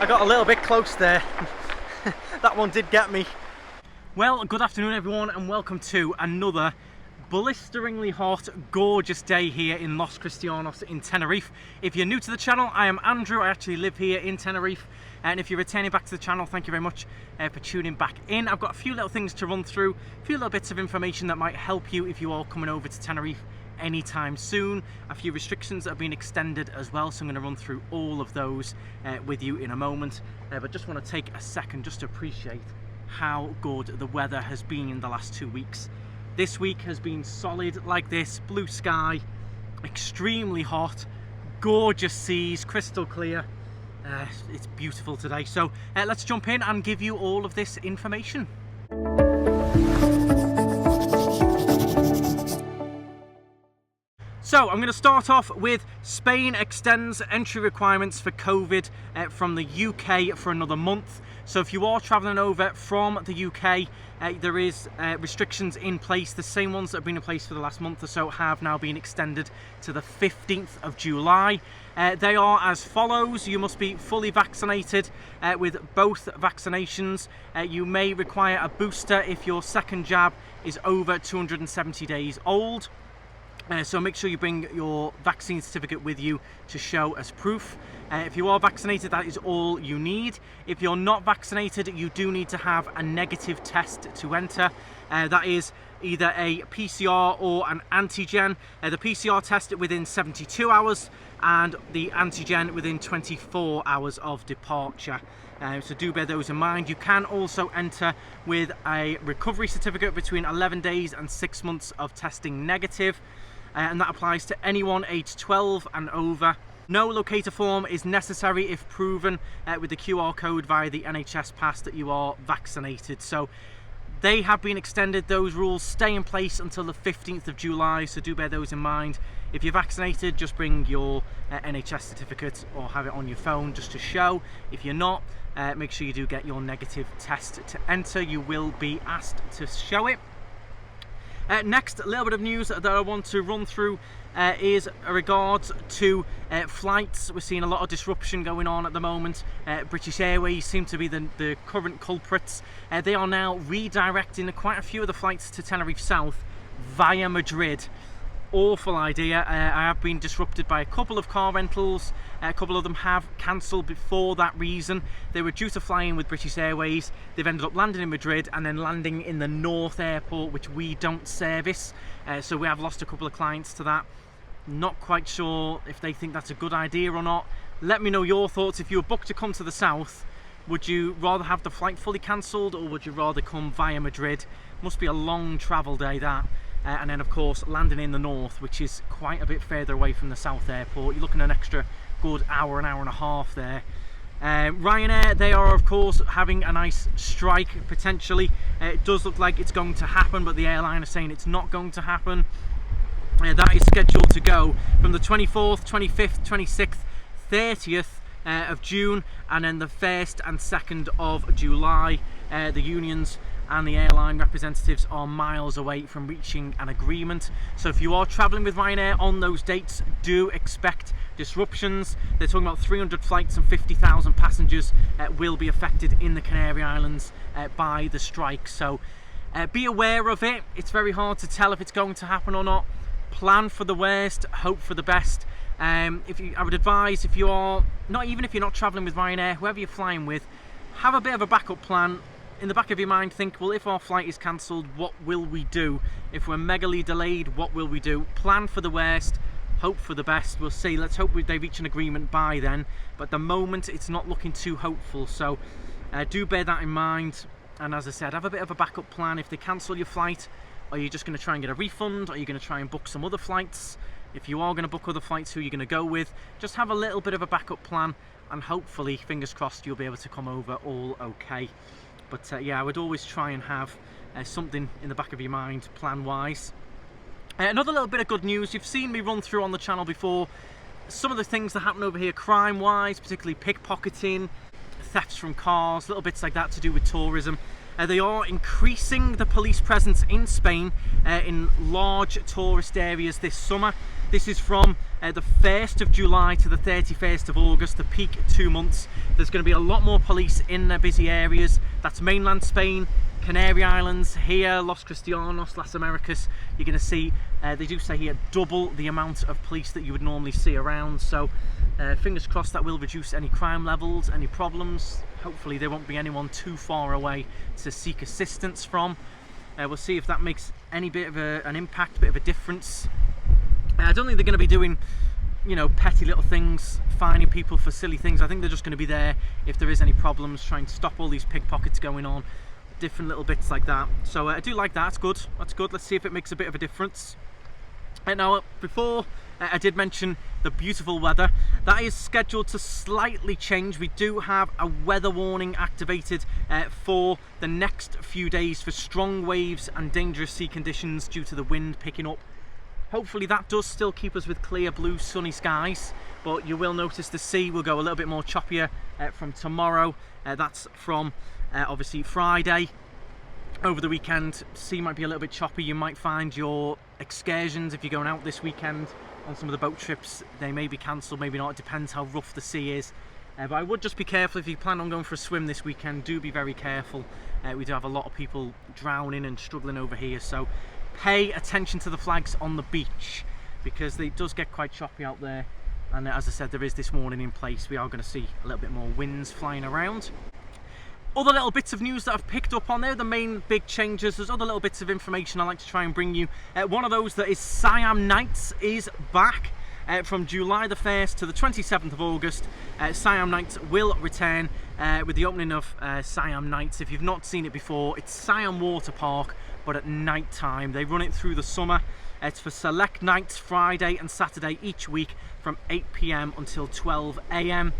I got a little bit close there. That one did get me. Well, good afternoon everyone and welcome to another blisteringly hot, gorgeous day here in Los Cristianos in Tenerife. If you're new to the channel, I am Andrew. I actually live here in Tenerife. And if you're returning back to the channel, thank you very much for tuning back in. I've got a few little things to run through, a few little bits of information that might help you if you are coming over to Tenerife anytime soon. A few restrictions that have been extended as well, so I'm going to run through all of those with you in a moment. But just want to take a second just to appreciate how good the weather has been in the last 2 weeks. This week has been solid like this, blue sky, extremely hot, gorgeous seas, crystal clear. It's beautiful today. So let's jump in and give you all of this information. So I'm going to start off with Spain extends entry requirements for COVID from the UK for another month. So if you are travelling over from the UK, there is restrictions in place. The same ones that have been in place for the last month or so have now been extended to the 15th of July. They are as follows. You must be fully vaccinated with both vaccinations. You may require a booster if your second jab is over 270 days old. So make sure you bring your vaccine certificate with you to show as proof. If you are vaccinated, that is all you need. If you're not vaccinated, you do need to have a negative test to enter. That is either a PCR or an antigen. The PCR test within 72 hours and the antigen within 24 hours of departure. So do bear those in mind. You can also enter with a recovery certificate between 11 days and 6 months of testing negative. And that applies to anyone aged 12 and over. No locator form is necessary if proven with the QR code via the NHS pass that you are vaccinated. So they have been extended. Those rules stay in place until the 15th of July, so do bear those in mind. If you're vaccinated, just bring your NHS certificate or have it on your phone just to show. If you're not, make sure you do get your negative test to enter. You will be asked to show it. Next, a little bit of news that I want to run through is regards to flights. We're seeing a lot of disruption going on at the moment. British Airways seem to be the current culprits. They are now redirecting quite a few of the flights to Tenerife South via Madrid. Awful idea. I have been disrupted by a couple of car rentals. A couple of them have cancelled before that reason. They were due to fly in with British Airways. They've ended up landing in Madrid and then landing in the North Airport, which we don't service. So we have lost a couple of clients to that. Not quite sure if they think that's a good idea or not. Let me know your thoughts. If you were booked to come to the South, would you rather have the flight fully cancelled or would you rather come via Madrid? Must be a long travel day, that. And then of course landing in the north, which is quite a bit further away from the South Airport. You're looking at an extra good hour and a half there. Ryanair, they are of course having a nice strike potentially. It does look like it's going to happen, but the airline is saying it's not going to happen. That is scheduled to go from the 24th, 25th, 26th, 30th of June, and then the 1st and 2nd of July. The unions and the airline representatives are miles away from reaching an agreement. So if you are travelling with Ryanair on those dates, do expect disruptions. They're talking about 300 flights and 50,000 passengers will be affected in the Canary Islands by the strike. So be aware of it. It's very hard to tell if it's going to happen or not. Plan for the worst, hope for the best. I would advise, if you are even if you're not travelling with Ryanair, whoever you're flying with, have a bit of a backup plan. In the back of your mind, think, well, if our flight is cancelled, what will we do? If we're megally delayed, what will we do? Plan for the worst, hope for the best. We'll see. Let's hope they reach an agreement by then. But at the moment, it's not looking too hopeful. So do bear that in mind. And as I said, have a bit of a backup plan. If they cancel your flight, are you just going to try and get a refund? Are you going to try and book some other flights? If you are going to book other flights, who are you going to go with? Just have a little bit of a backup plan. And hopefully, fingers crossed, you'll be able to come over all okay. But yeah, I would always try and have something in the back of your mind, plan-wise. Another little bit of good news. You've seen me run through on the channel before some of the things that happen over here crime-wise, particularly pickpocketing, thefts from cars, little bits like that to do with tourism. They are increasing the police presence in Spain in large tourist areas this summer. This is from the 1st of July to the 31st of August, the peak 2 months. There's going to be a lot more police in the busy areas. That's mainland Spain, Canary Islands, here, Los Cristianos, Las Americas. You're going to see, they do say here, double the amount of police that you would normally see around. So fingers crossed that will reduce any crime levels, any problems. Hopefully there won't be anyone too far away to seek assistance from. We'll see if that makes any bit of an impact, bit of a difference. I don't think they're going to be doing, you know, petty little things, fining people for silly things. I think they're just going to be there if there is any problems, trying to stop all these pickpockets going on, different little bits like that. So I do like that. It's good. That's good. Let's see if it makes a bit of a difference. Now, before I did mention the beautiful weather, that is scheduled to slightly change. We do have a weather warning activated for the next few days for strong waves and dangerous sea conditions due to the wind picking up. Hopefully that does still keep us with clear blue sunny skies, but you will notice the sea will go a little bit more choppier from tomorrow. That's from obviously Friday. Over the weekend, sea might be a little bit choppy. You might find your excursions, if you're going out this weekend on some of the boat trips, they may be cancelled, maybe not. It depends how rough the sea is. But I would just be careful if you plan on going for a swim this weekend. Do be very careful. We do have a lot of people drowning and struggling over here, so pay attention to the flags on the beach because it does get quite choppy out there. And as I said, there is this warning in place. We are going to see a little bit more winds flying around. Other little bits of news that I've picked up on there, the main big changes, there's other little bits of information I like to try and bring you. One of those that is Siam Nights is back. From July the 1st to the 27th of August, Siam Nights will return with the opening of Siam Nights. If you've not seen it before, it's Siam Water Park, but at night time. They run it through the summer. It's for select nights, Friday and Saturday each week from 8 PM until 12 AM.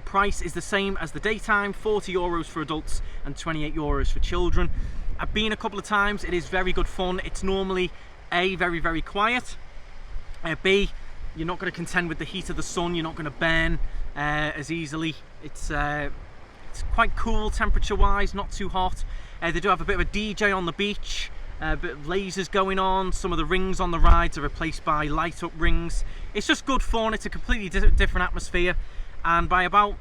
Price is the same as the daytime, €40 for adults and €28 for children. I've been a couple of times. It is very good fun. It's normally A, very, very quiet. B, you're not going to contend with the heat of the sun. You're not going to burn as easily. It's quite cool temperature wise, not too hot. They do have a bit of a DJ on the beach, a bit of lasers going on. Some of the rings on the rides are replaced by light up rings. It's just good fun. It's a completely different atmosphere, and by about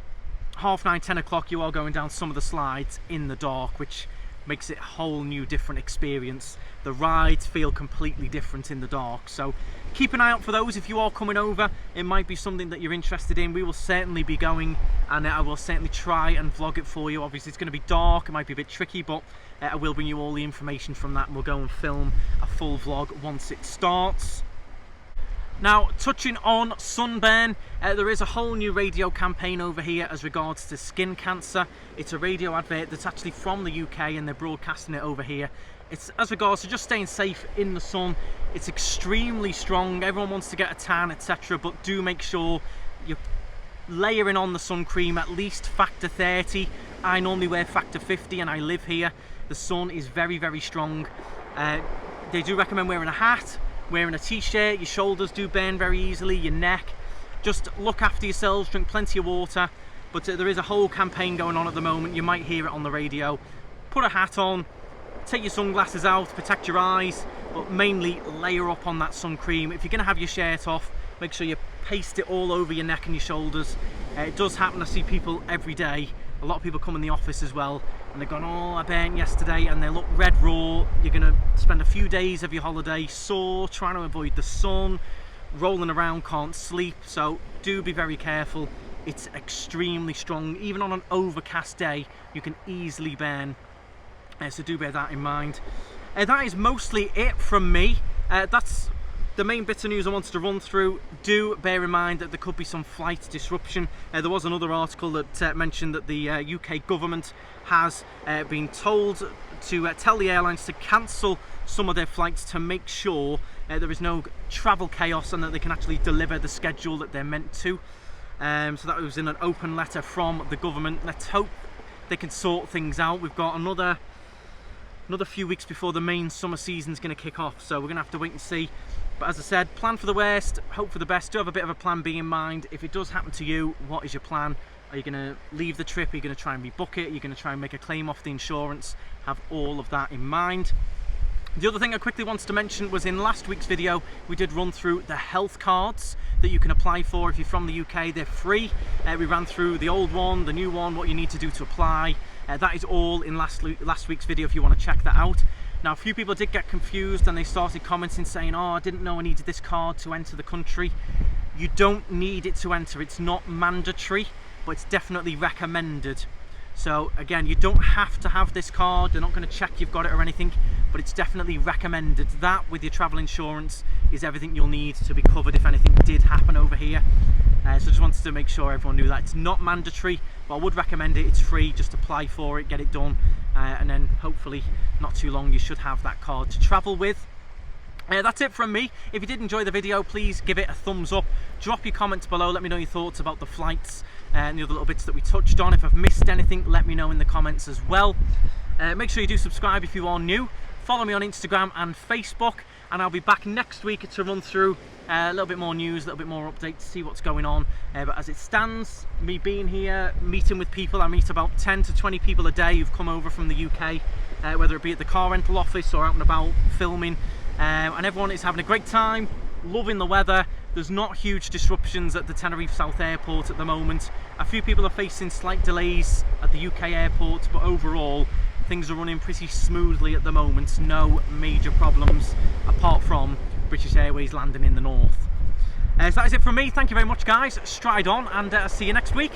9:30, 10 o'clock you are going down some of the slides in the dark, which makes it a whole new different experience. The rides feel completely different in the dark, so keep an eye out for those if you are coming over. It might be something that you're interested in. We will certainly be going, and I will certainly try and vlog it for you. Obviously it's going to be dark, it might be a bit tricky, but I will bring you all the information from that, and we'll go and film a full vlog once it starts. Now, touching on Sunburn, there is a whole new radio campaign over here as regards to skin cancer. It's a radio advert that's actually from the UK, and they're broadcasting it over here. It's as regards to just staying safe in the sun. It's extremely strong. Everyone wants to get a tan, etc., but do make sure you're layering on the sun cream, at least factor 30. I normally wear factor 50, and I live here. The sun is very, very strong. They do recommend wearing a hat, wearing a t-shirt. Your shoulders do burn very easily, your neck. Just look after yourselves, drink plenty of water. But there is a whole campaign going on at the moment. You might hear it on the radio. Put a hat on, take your sunglasses out, protect your eyes, but mainly layer up on that sun cream. If you're going to have your shirt off, make sure you paste it all over your neck and your shoulders. It does happen. I see people every day. A lot of people come in the office as well, and they're going, oh, I burnt yesterday, and they look red raw. You're going to spend a few days of your holiday sore, trying to avoid the sun, rolling around, can't sleep. So do be very careful. It's extremely strong. Even on an overcast day, you can easily burn. So do bear that in mind. That is mostly it from me. That's the main bits of news I wanted to run through. Do bear in mind that there could be some flight disruption. There was another article that mentioned that the UK government has been told to tell the airlines to cancel some of their flights to make sure there is no travel chaos and that they can actually deliver the schedule that they're meant to. So that was in an open letter from the government. Let's hope they can sort things out. We've got another few weeks before the main summer season is going to kick off, so we're going to have to wait and see. But as I said, plan for the worst, hope for the best. Do have a bit of a plan B in mind. If it does happen to you, what is your plan? Are you going to leave the trip? Are you going to try and rebook it? Are you going to try and make a claim off the insurance? Have all of that in mind. The other thing I quickly wanted to mention was in last week's video, we did run through the health cards that you can apply for if you're from the UK. They're free. We ran through the old one, the new one, what you need to do to apply. That is all in last week's video if you want to check that out. Now, a few people did get confused and they started commenting saying, oh, I didn't know I needed this card to enter the country. You don't need it to enter. It's not mandatory, but it's definitely recommended. So again, you don't have to have this card. They're not going to check you've got it or anything, but it's definitely recommended. That with your travel insurance is everything you'll need to be covered if anything did happen over here. So just wanted to make sure everyone knew that. It's not mandatory, but I would recommend it. It's free. Just apply for it, get it done, and then hopefully not too long you should have that card to travel with. That's it from me. If you did enjoy the video, please give it a thumbs up. Drop your comments below. Let me know your thoughts about the flights and the other little bits that we touched on. If I've missed anything, let me know in the comments as well. Make sure you do subscribe if you are new. Follow me on Instagram and Facebook, and I'll be back next week to run through a little bit more news, a little bit more updates, see what's going on. But as it stands, me being here, meeting with people, I meet about 10 to 20 people a day who've come over from the UK, whether it be at the car rental office or out and about filming. And everyone is having a great time, loving the weather. There's not huge disruptions at the Tenerife South Airport at the moment. A few people are facing slight delays at the UK airport, but overall things are running pretty smoothly at the moment. No major problems apart from British Airways landing in the north. So that is it from me. Thank you very much, guys. Stride on, and I'll see you next week.